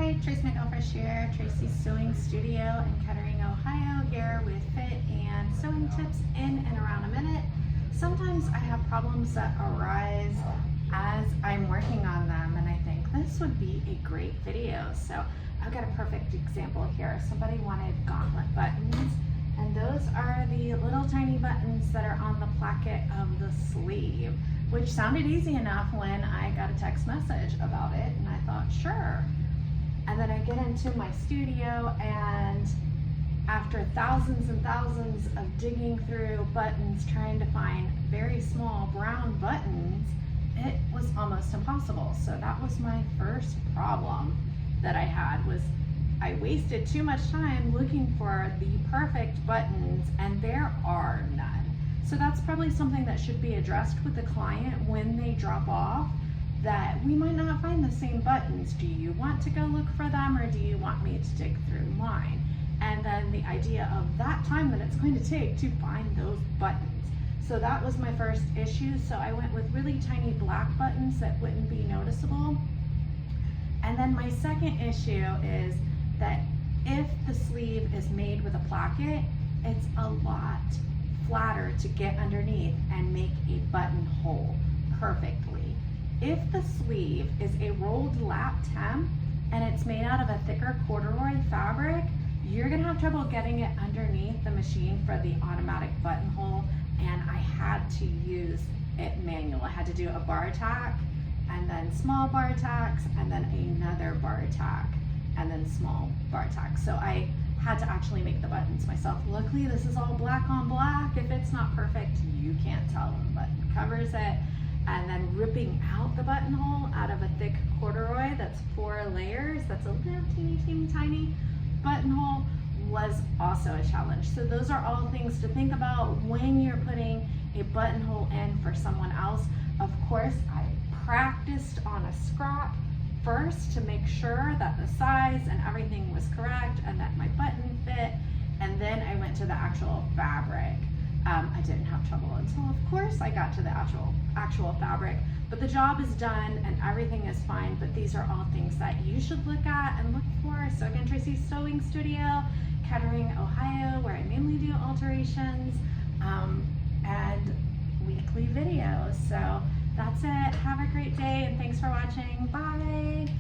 Hi, Tracy McElfresh here, Tracy's Sewing Studio in Kettering, Ohio, here with fit and sewing tips in and around a minute. Sometimes I have problems that arise as I'm working on them, and I think this would be a great video. So I've got a perfect example here. Somebody wanted gauntlet buttons, and those are the little tiny buttons that are on the placket of the sleeve, which sounded easy enough when I got a text message about it, and I thought, sure. And then I get into my studio, and after thousands and thousands of digging through buttons, trying to find very small brown buttons, it was almost impossible. So that was my first problem that I had, was I wasted too much time looking for the perfect buttons, and there are none. So that's probably something that should be addressed with the client when they drop off, that we might not find the same buttons. Do you want to go look for them, or do you want me to dig through mine? And then the idea of that time that it's going to take to find those buttons. So that was my first issue. So I went with really tiny black buttons that wouldn't be noticeable. And then my second issue is that if the sleeve is made with a placket, it's a lot flatter to get underneath and make a buttonhole perfectly. If the sleeve is a rolled lap temp and it's made out of a thicker corduroy fabric, you're gonna have trouble getting it underneath the machine for the automatic buttonhole, and I had to use it manual. I had to do a bar tack, and then small bar tacks, and then another bar tack, and then small bar tack. So I had to actually make the buttons myself. Luckily, this is all black on black. If it's not perfect, you can't tell when the button covers it. And then ripping out the buttonhole out of a thick corduroy that's 4 layers, that's a little teeny tiny buttonhole, was also a challenge. So those are all things to think about when you're putting a buttonhole in for someone else. Of course, I practiced on a scrap first to make sure that the size and everything was correct and that my button fit, and then I went to the actual fabric. I didn't have trouble until, of course, I got to the actual fabric, but the job is done and everything is fine. But these are all things that you should look at and look for. So again, Tracy's Sewing Studio, Kettering, Ohio, where I mainly do alterations and weekly videos. So that's it. Have a great day, and thanks for watching. Bye.